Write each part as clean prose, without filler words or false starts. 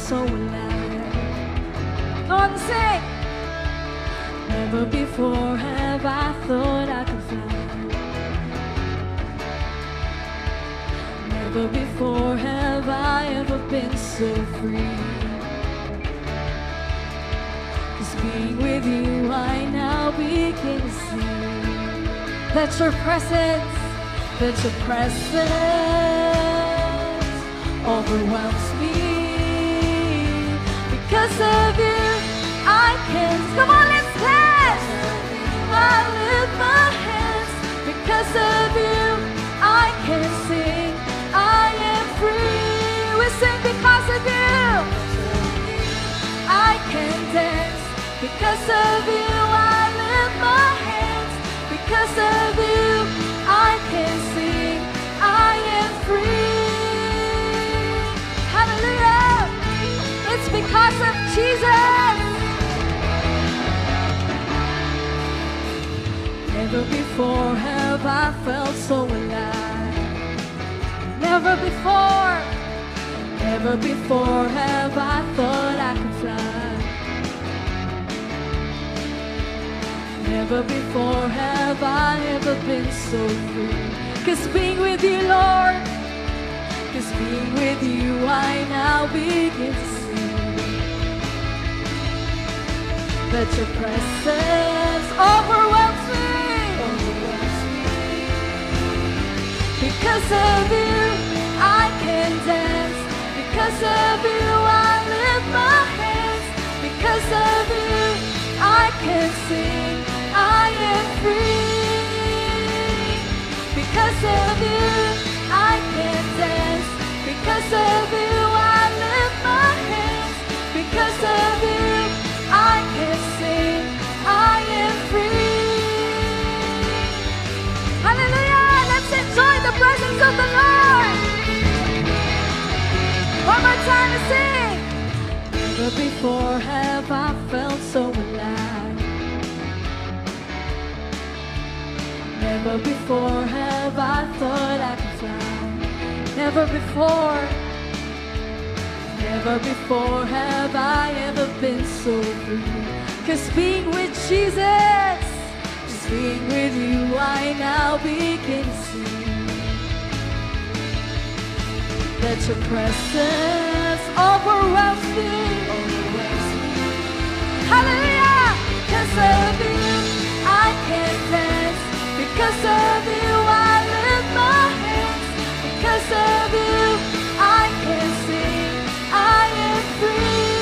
so alive. On the sing. Never before have I thought I could fly. Never before have I ever been so free. Just being with you, I now begin to see that your presence overwhelms me. Because of you, I can. Come on, let's dance. I lift my hands. Because of you, I can sing. I am free. We sing because of you. I can dance. Because of you, I lift my hands. Because of you, I can sing. I am free. Hallelujah. It's because of Jesus. Never before have I felt so alive. Never before have I thought I could fly. Never before have I ever been so free. 'Cause being with you, Lord, 'cause being with you, I now begin to see that your presence overwhelms me. Because of you, I can dance. Because of you, I lift my hands. Because of you, I can sing. I am free. Because of you, I can dance. Because of you, I lift my hands. Because of you, I can sing. I am free. Hallelujah! Let's enjoy the presence of the Lord. One more time to sing. Never before have I felt so alive. Never before have I thought I could fly. Never before have I ever been so free. 'Cause being with Jesus, just being with you, I now begin to see that your presence overwhelms me. Hallelujah! 'Cause of you, I can dance. Because of you, I lift my hands. Because of you, I can sing. I am free.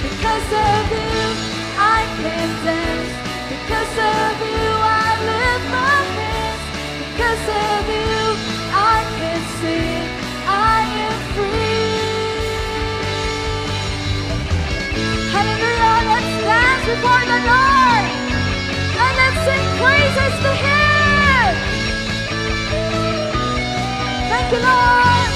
Because of you, I can dance. Because of you, I lift my hands. Because of you, I can sing. I am free. Hallelujah! Let's dance before the Lord. And let's sing praises to Him. Thank you, Lord.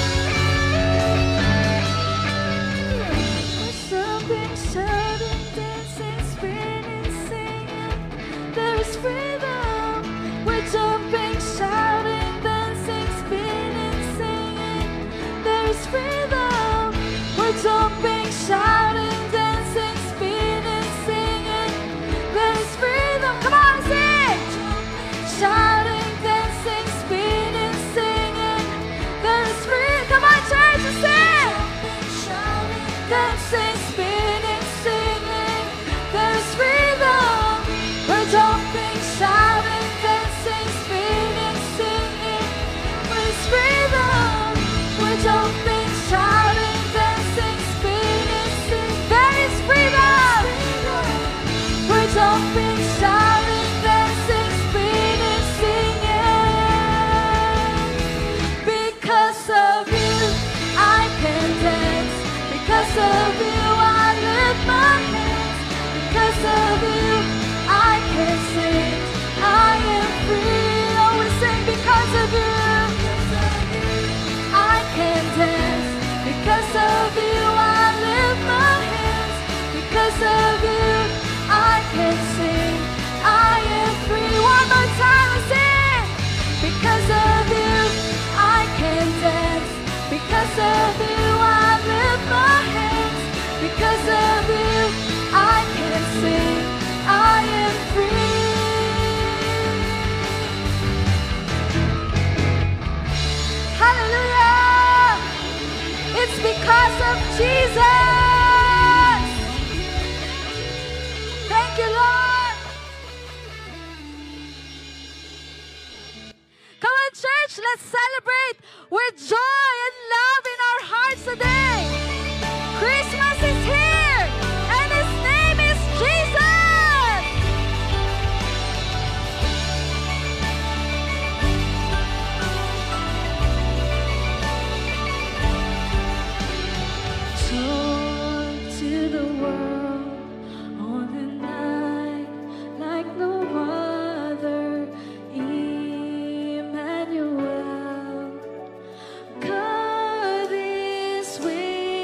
There's something shouting, dancing, spinning, singing. There is freedom. We're jumping, shouting, dancing, spinning, singing. There is freedom. We're jumping, shouting, dancing, spinning, singing. There is freedom. Come on, sing. Shouting, dancing, spinning, singing. There is freedom. Come on, church, sing. Shouting, dancing, spinning, singing. There is freedom. We're jumping, shouting. let's celebrate with joy and love in our hearts today. Christmas is here, and His name is Jesus. Joy to the world on a night like no other. Emmanuel, God is with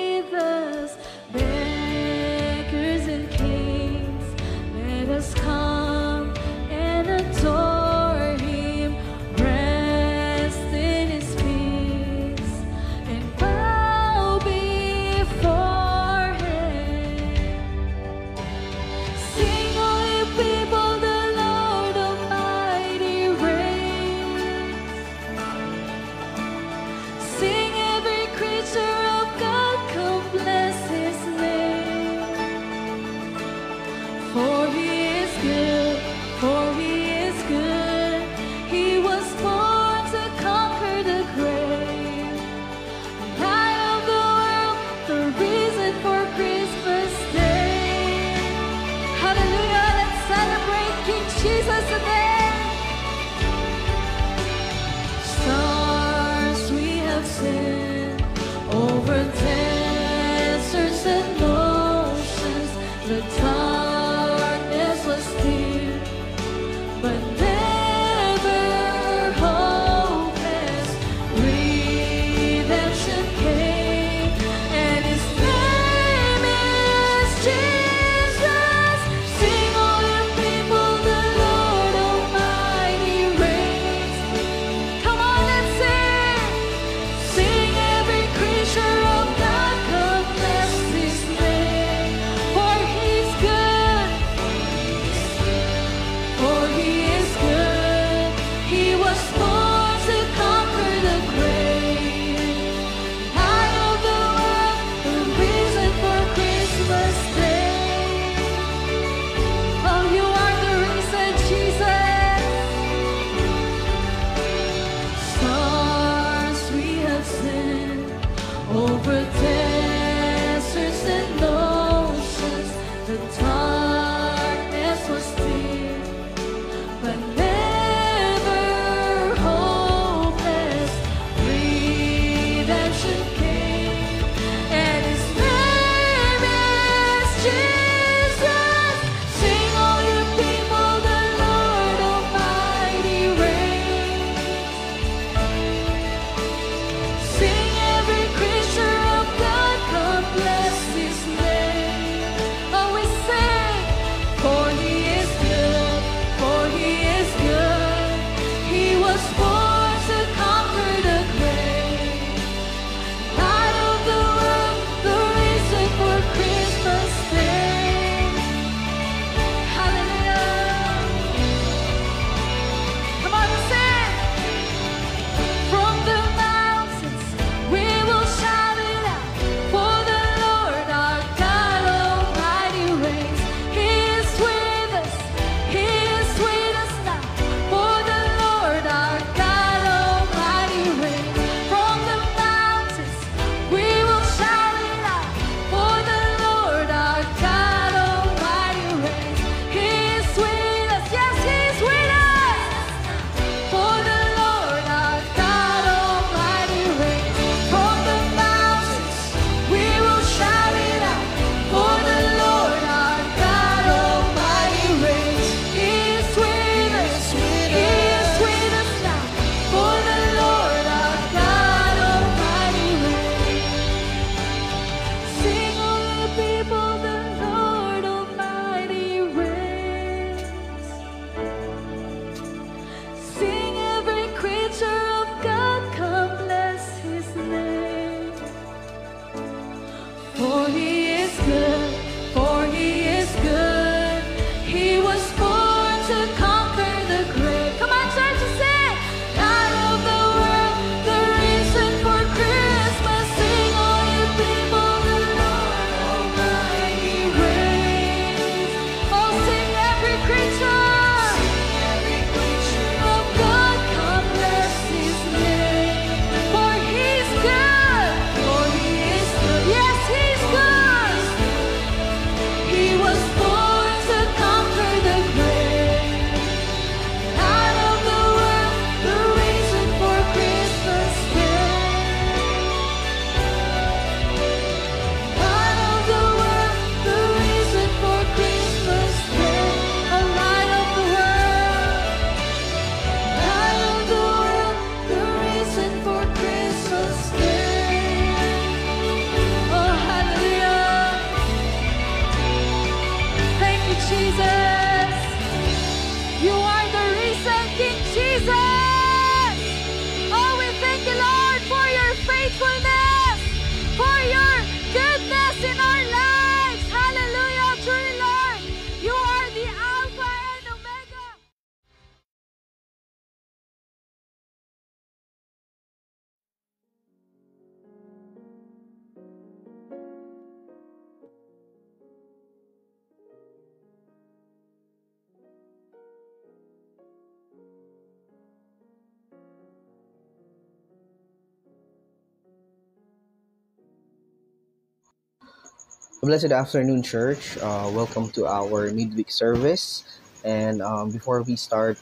Blessed afternoon, church. Welcome to our midweek service. And before we start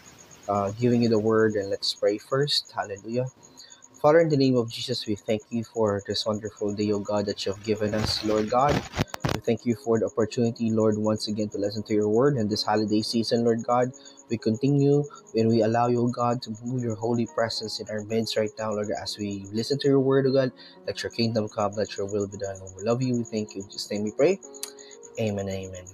giving you the word, and let's pray first. Hallelujah. Father, in the name of Jesus, we thank you for this wonderful day, O God, that you have given us, Lord God. We thank you for the opportunity, Lord, once again to listen to your word in this holiday season, Lord God. We continue and we allow you, O God, to move your holy presence in our midst right now, Lord, as we listen to your word, O God. Let your kingdom come, let your will be done. We love you, we thank you. In Jesus' name we pray. Amen, amen.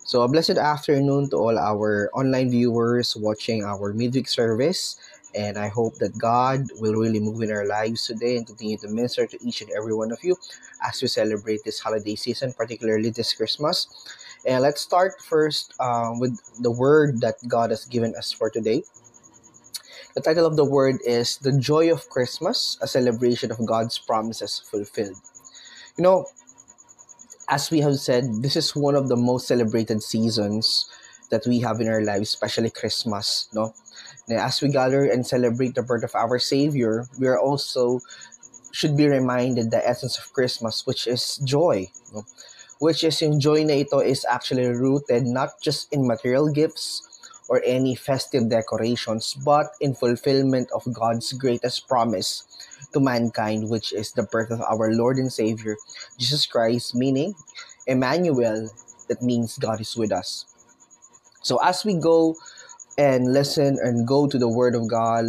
So, a blessed afternoon to all our online viewers watching our midweek service. And I hope that God will really move in our lives today and continue to minister to each and every one of you as we celebrate this holiday season, particularly this Christmas. And let's start first with the word that God has given us for today. The title of the word is The Joy of Christmas, a celebration of God's promises fulfilled. You know, as we have said, this is one of the most celebrated seasons that we have in our lives, especially Christmas, no? Now, as we gather and celebrate the birth of our Savior, we are also should be reminded the essence of Christmas, which is joy, no? Which is yung joy na ito is actually rooted not just in material gifts or any festive decorations, but in fulfillment of God's greatest promise to mankind, which is the birth of our Lord and Savior, Jesus Christ, meaning Emmanuel, that means God is with us. So as we go and listen and go to the Word of God,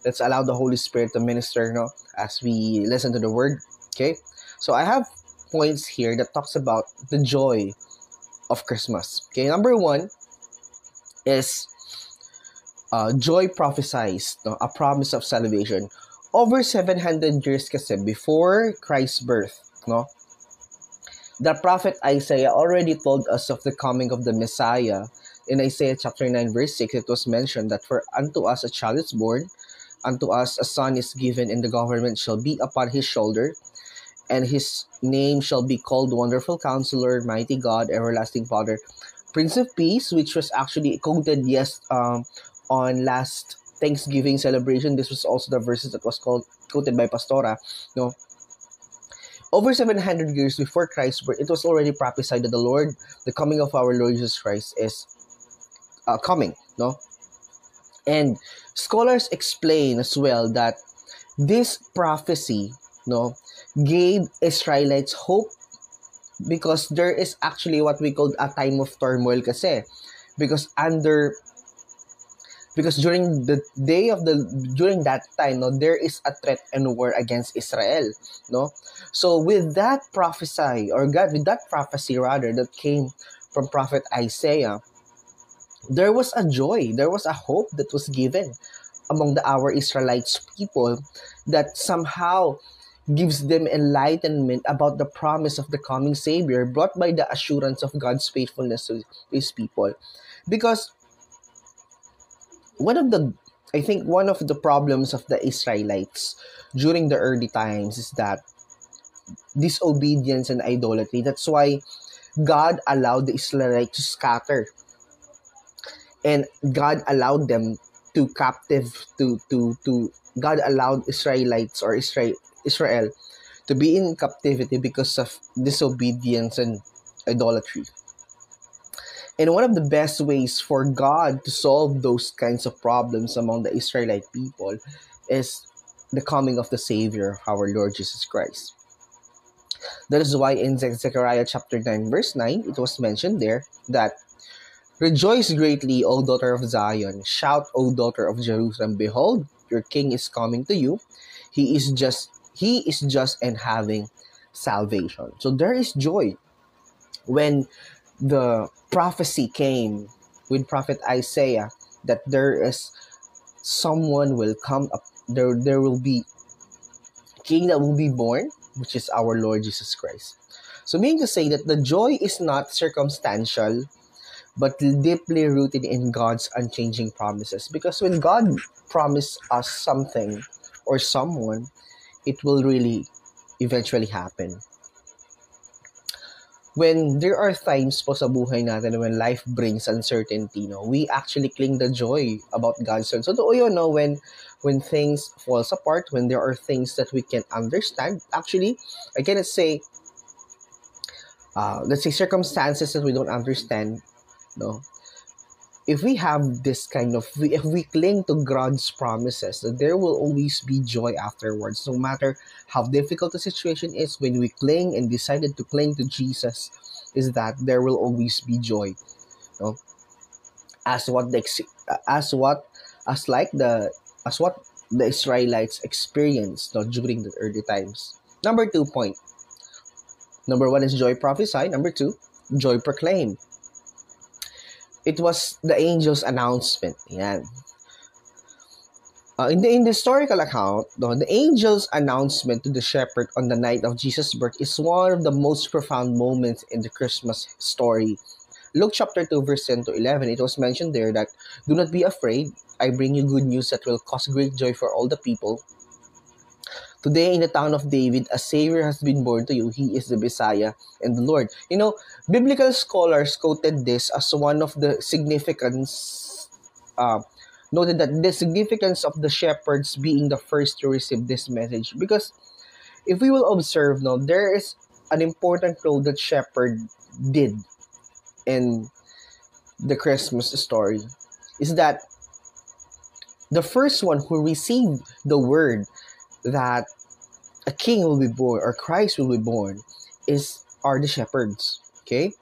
let's allow the Holy Spirit to minister, no, as we listen to the Word. Okay, so I have points here that talks about the joy of Christmas. Okay, number one is joy prophesies, no, a promise of salvation. Over 700 years kasi before Christ's birth, no, the prophet Isaiah already told us of the coming of the Messiah. In Isaiah chapter 9 verse 6, it was mentioned that for unto us a child is born, unto us a son is given, and the government shall be upon his shoulder, and his name shall be called Wonderful Counselor, Mighty God, Everlasting Father, Prince of Peace, which was actually quoted on last Thanksgiving celebration. This was also the verses that was quoted by Pastora. No, over 700 years before Christ's birth, it was already prophesied that the coming of our Lord Jesus Christ is coming. No, and scholars explain as well that this prophecy, no, gave Israelites hope because there is actually what we call a time of turmoil kasi. Because during that time, no, there is a threat and war against Israel, no. So with that prophecy that came from prophet Isaiah, there was a joy, there was a hope that was given among our Israelites people that somehow gives them enlightenment about the promise of the coming Savior brought by the assurance of God's faithfulness to His people. Because one of the problems of the Israelites during the early times is that disobedience and idolatry. That's why God allowed the Israelites to scatter, and God allowed them to God allowed Israel to be in captivity because of disobedience and idolatry. And one of the best ways for God to solve those kinds of problems among the Israelite people is the coming of the Savior, our Lord Jesus Christ. That is why in Zechariah chapter 9 verse 9, it was mentioned there that rejoice greatly, O daughter of Zion. Shout, O daughter of Jerusalem. Behold, your king is coming to you. He is just and having salvation. So there is joy. When the prophecy came with prophet Isaiah that there is someone will come up, there will be king that will be born, which is our Lord Jesus Christ. So meaning to say that the joy is not circumstantial, but deeply rooted in God's unchanging promises. Because when God promised us something or someone, it will really eventually happen. When there are times po sa buhay natin when life brings uncertainty, no, we actually cling the joy about God's son. So you know, when things falls apart, when there are things that we can understand, actually, I cannot say let's say, circumstances that we don't understand, no, if we have this kind of, if we cling to God's promises, there will always be joy afterwards. No matter how difficult the situation is, when we cling and decided to cling to Jesus, is that there will always be joy. No, as what the as what as like the as what the Israelites experienced, no, during the early times. Number 2 point. Number 1 is joy prophesied. Number 2, joy proclaimed. It was the angel's announcement. Yan. In the historical account, no, the angel's announcement to the shepherd on the night of Jesus' birth is one of the most profound moments in the Christmas story. Luke chapter 2, verse 10 to 11, it was mentioned there that, "Do not be afraid. I bring you good news that will cause great joy for all the people. Today in the town of David, a Savior has been born to you. He is the Messiah and the Lord." You know, biblical scholars quoted this as one of the significance, noted that the significance of the shepherds being the first to receive this message. Because if we will observe, no, there is an important role that shepherd did in the Christmas story. Is that the first one who received the word that a king will be born or Christ will be born are the shepherds. Okay?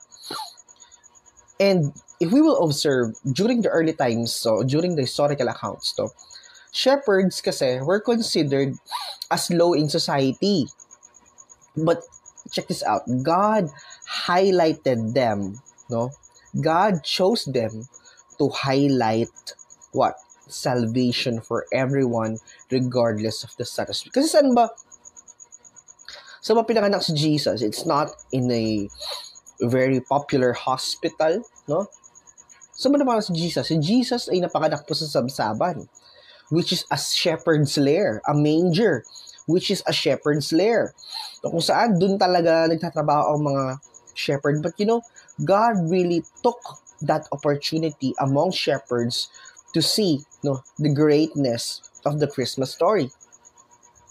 And if we will observe during the early times, so during the historical accounts, so shepherds kasi were considered as low in society. But check this out. God highlighted them, no? God chose them to highlight what? Salvation for everyone regardless of the status. Kasi saan ba pinanganak si Jesus? It's not in a very popular hospital, no? Saan ba napanganak si Jesus? Si Jesus ay napanganak po sa sabsaban, which is a shepherd's lair, a manger, which is a shepherd's lair. So, kung saan, dun talaga nagtatrabaho ang mga shepherd. But you know, God really took that opportunity among shepherds to see, no, the greatness of the Christmas story.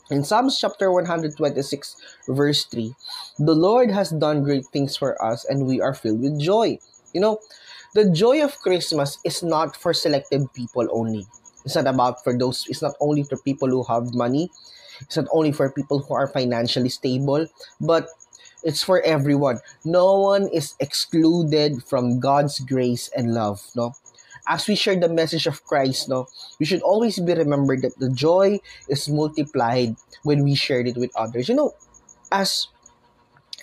In Psalms chapter 126, verse 3, "The Lord has done great things for us, and we are filled with joy." You know, the joy of Christmas is not for selected people only. It's not only for people who have money. It's not only for people who are financially stable, but it's for everyone. No one is excluded from God's grace and love, no? As we share the message of Christ, no, we should always be remembered that the joy is multiplied when we share it with others. You know, as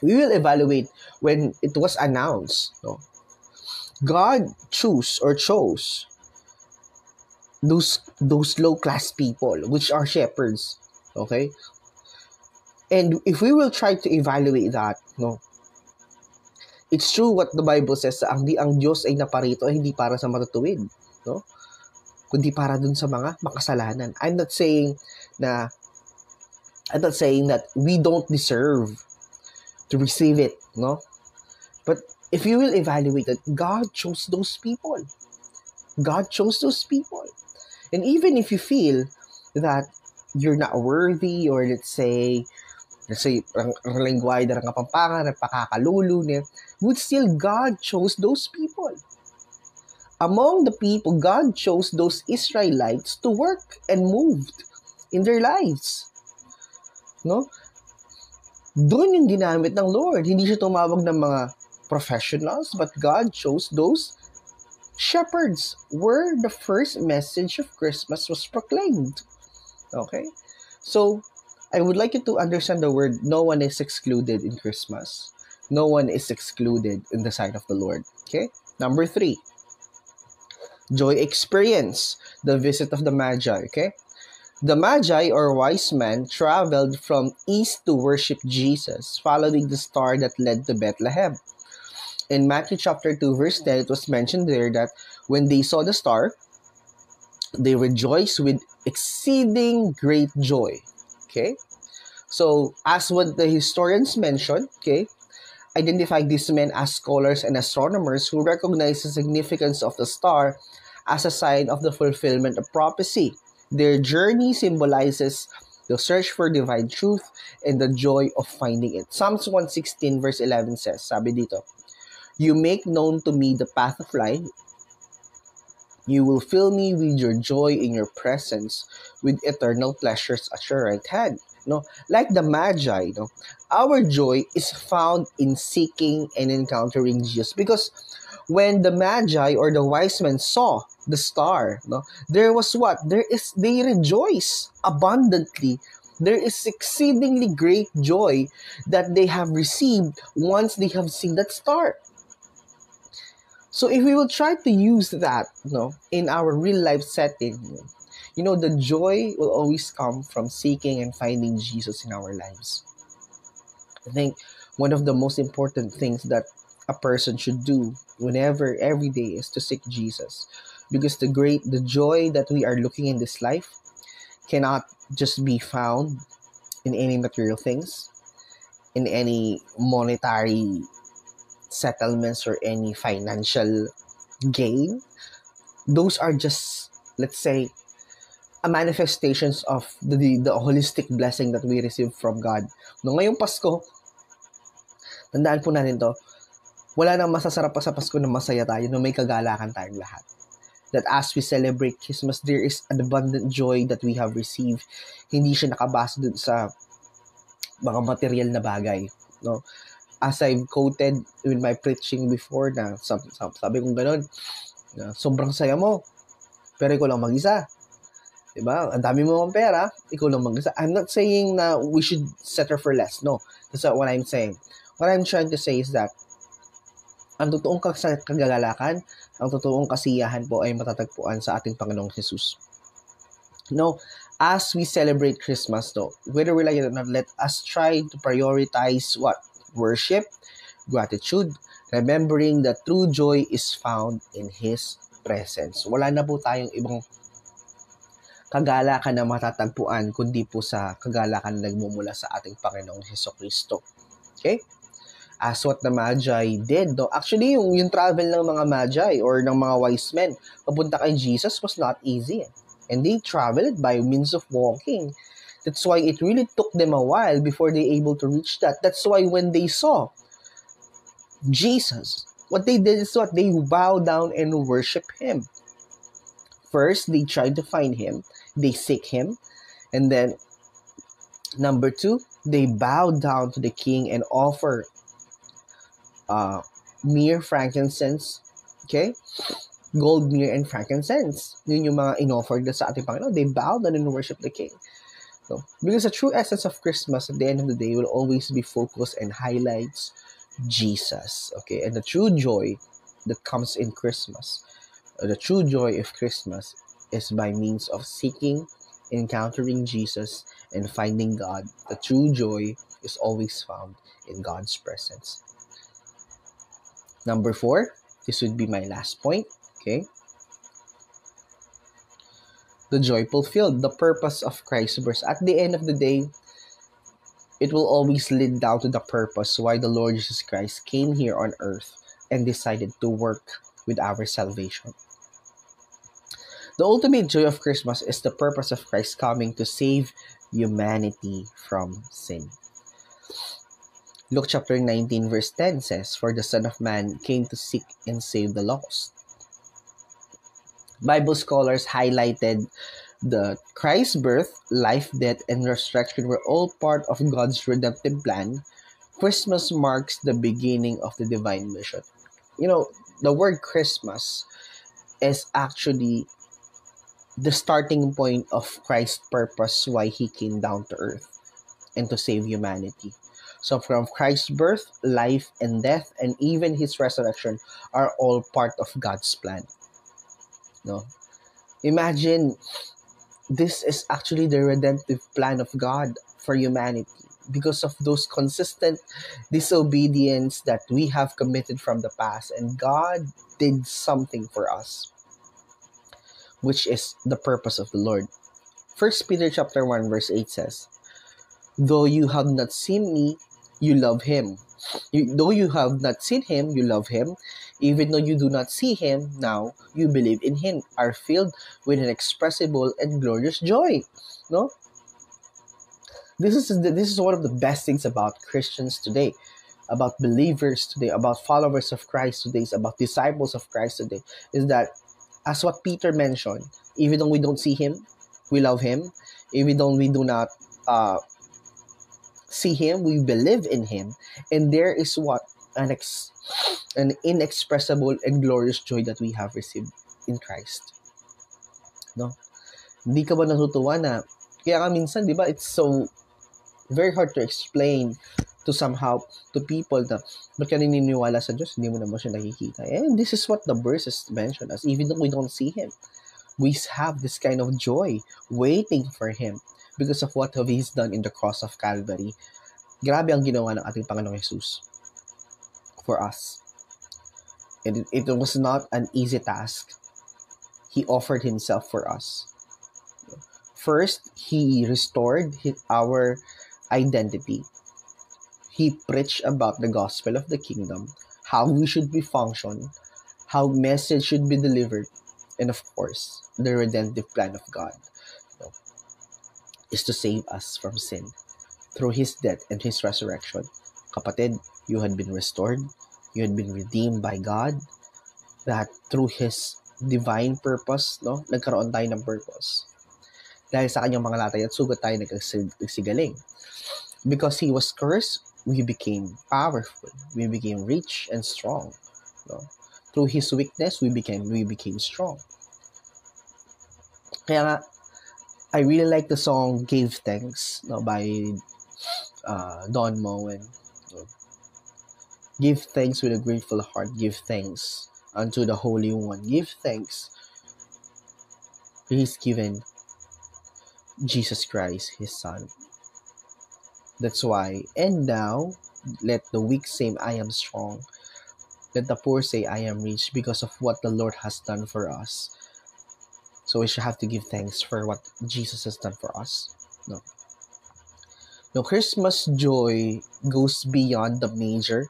we will evaluate when it was announced, no, God chose those low-class people, which are shepherds, okay? And if we will try to evaluate that, no, it's true what the Bible says, ang Diyos ay naparito ay hindi para sa matutuwid, no? Kundi para dun sa mga makasalanan. I'm not saying that we don't deserve to receive it, no? But if you will evaluate it, God chose those people. God chose those people. And even if you feel that you're not worthy, or let's say lengguay na kapampangan, nagpakakalulu niya, would still God chose those people. Among the people, God chose those Israelites to work and moved in their lives. No? Doon yung ginamit ng Lord. Hindi siya tumawag ng mga professionals, but God chose those shepherds where the first message of Christmas was proclaimed. Okay? So, I would like you to understand the word, no one is excluded in Christmas. No one is excluded in the sight of the Lord. Okay? Number 3, joy experience, the visit of the Magi. Okay? The Magi, or wise men, traveled from east to worship Jesus, following the star that led to Bethlehem. In Matthew chapter 2, verse 10, it was mentioned there that when they saw the star, they rejoiced with exceeding great joy. Okay? So, as what the historians mentioned, okay, identify these men as scholars and astronomers who recognize the significance of the star as a sign of the fulfillment of prophecy. Their journey symbolizes The search for divine truth and the joy of finding it. Psalms 116 verse 11 says, sabi dito, "You make known to me the path of life. You will fill me with your joy in your presence, with eternal pleasures at your right hand." No, like the Magi, no, our joy is found in seeking and encountering Jesus. Because when the Magi or the wise men saw the star, no, there was what? They rejoice abundantly. There is exceedingly great joy that they have received once they have seen that star. So if we will try to use that, in our real life setting, the joy will always come from seeking and finding Jesus in our lives. I think one of the most important things that a person should do every day is to seek Jesus. Because the joy that we are looking in this life cannot just be found in any material things, in any monetary settlements or any financial gain. Those are just, let's say, a manifestations of the holistic blessing that we receive from God. No, ngayong Pasko, tandaan po natin to, wala nang masasarap pa sa Pasko na masaya tayo, no, may kagalakan tayong lahat. That as we celebrate Christmas, there is an abundant joy that we have received. Hindi siya nakabase dun sa mga material na bagay. No? As I've quoted in my preaching before na sabi kong ganun, na sobrang saya mo, pero ikaw lang mag-isa. Diba? Ang dami mo ng pera, ikaw lang mag-isa. I'm not saying na we should settle for less. No. That's not what I'm saying. What I'm trying to say is that ang totoong kagalakan, ang totoong kasiyahan po ay matatagpuan sa ating Panginoong Jesus. As we celebrate Christmas, whether we like it or not, let us try to prioritize what? Worship, gratitude, remembering that true joy is found in His presence. Wala na po tayong ibang kagalakan na matatagpuan kundi po sa kagalakan na nagmumula sa ating Panginoong Hesukristo. Okay? As what the Magi did. Actually, yung travel ng mga Magi or ng mga wise men papunta kay Jesus was not easy. And they traveled by means of walking. That's why it really took them a while before they able to reach that. That's why when they saw Jesus, what they did is what? They bowed down and worship Him. First, they tried to find Him. They seek Him. And then, number 2, they bowed down to the King and offer myrrh, frankincense, okay? Gold, myrrh, and frankincense. Yun yung mga in-offer sa ating Panginoon. They bowed down and worship the King. So, because the true essence of Christmas at the end of the day will always be focused and highlights Jesus. Okay? And the true joy that comes in Christmas, the true joy of Christmas is by means of seeking, encountering Jesus, and finding God. The true joy is always found in God's presence. Number 4, this would be my last point. Okay? The joy fulfilled, the purpose of Christ's birth. At the end of the day, it will always lead down to the purpose why the Lord Jesus Christ came here on earth and decided to work with our salvation. The ultimate joy of Christmas is the purpose of Christ coming to save humanity from sin. Luke chapter 19 verse 10 says, "For the Son of Man came to seek and save the lost." Bible scholars highlighted that Christ's birth, life, death, and resurrection were all part of God's redemptive plan. Christmas marks the beginning of the divine mission. The word Christmas is actually the starting point of Christ's purpose why He came down to earth and to save humanity. So from Christ's birth, life, and death, and even His resurrection are all part of God's plan. Imagine, this is actually the redemptive plan of God for humanity because of those consistent disobedience that we have committed from the past, and God did something for us, which is the purpose of the Lord. 1 Peter chapter 1 verse 8 says, "Though you have not seen me, you love Him. Though you have not seen Him, you love Him. Even though you do not see Him now, you believe in Him, are filled with an inexpressible and glorious joy." No? This is one of the best things about Christians today, about believers today, about followers of Christ today, is about disciples of Christ today, is that as what Peter mentioned, even though we don't see him, we love him. Even though we do not see him, we believe in him, and there is what an inexpressible and glorious joy that we have received in Christ. No, hindi ka ba natutuwa na kaya nga minsan, di ba, it's so very hard to explain to somehow to people na ba't ka naniniwala sa Diyos, hindi mo naman siya nakikita. And this is what the verses mention us. Even though we don't see him, we have this kind of joy waiting for him because of what he's done in the cross of Calvary. Grabe ang ginawa ng ating Panginoong Jesus for us. And it was not an easy task. He offered himself for us. First, he restored our identity. He preached about the gospel of the kingdom, how we should be function, how message should be delivered, and of course, the redemptive plan of God is to save us from sin through his death and his resurrection. Kapatid, you had been restored, you had been redeemed by God, that through his divine purpose, nagkaroon tayo ng purpose. Dahil sa kanyang mga latay at sugat tayo nagsigaling. Because he was cursed, we became powerful. We became rich and strong. Through his weakness, we became strong. Kaya nga, I really like the song "Give Thanks" by Don Moen. Give thanks with a grateful heart. Give thanks unto the Holy One. Give thanks. He's given Jesus Christ, his Son. That's why, and now, let the weak say, I am strong. Let the poor say, I am rich, because of what the Lord has done for us. So we should have to give thanks for what Jesus has done for us. No, Christmas joy goes beyond the manger.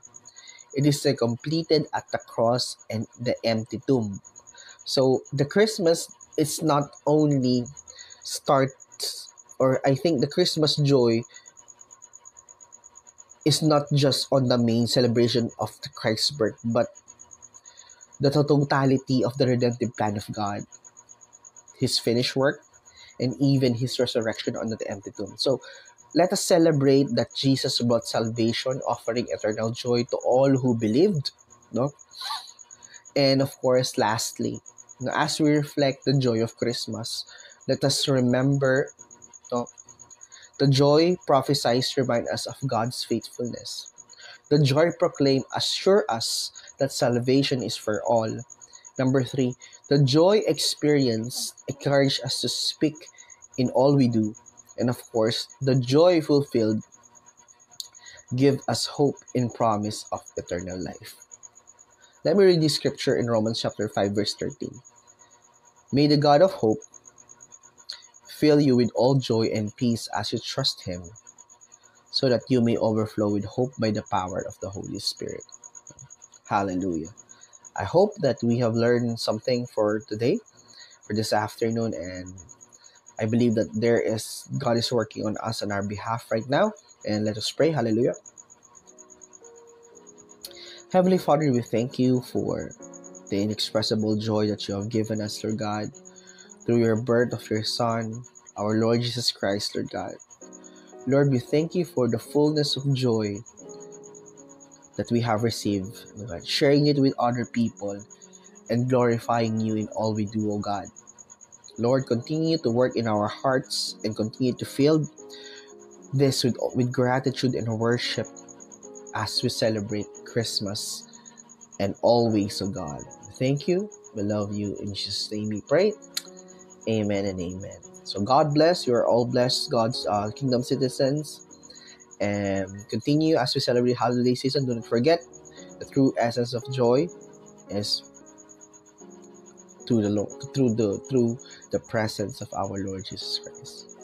It is completed at the cross and the empty tomb. So the Christmas is not only I think the Christmas joy is not just on the main celebration of the Christ's birth, but the totality of the redemptive plan of God, his finished work, and even his resurrection on the empty tomb. So let us celebrate that Jesus brought salvation, offering eternal joy to all who believed. And of course, lastly, as we reflect the joy of Christmas, let us remember the joy prophesies remind us of God's faithfulness. The joy proclaimed assure us that salvation is for all. Number 3, the joy experience encourage us to speak in all we do. And of course, the joy fulfilled give us hope in promise of eternal life. Let me read this scripture in Romans chapter 5 verse 13. May the God of hope fill you with all joy and peace as you trust him, so that you may overflow with hope by the power of the Holy Spirit. Hallelujah. I hope that we have learned something for today, for this afternoon, and I believe that God is working on us on our behalf right now. And let us pray. Hallelujah. Heavenly Father, we thank you for the inexpressible joy that you have given us, Lord God, through your birth of your Son, our Lord Jesus Christ, Lord God. Lord, we thank you for the fullness of joy that we have received, Lord God, sharing it with other people and glorifying you in all we do, O God. Lord, continue to work in our hearts and continue to fill this with gratitude and worship as we celebrate Christmas and always, O God. Thank you. We love you. In Jesus' name we pray. Amen and amen. So God bless. You are all blessed, God's kingdom citizens. And continue as we celebrate holiday season. Do not forget the true essence of joy is through the presence of our Lord Jesus Christ.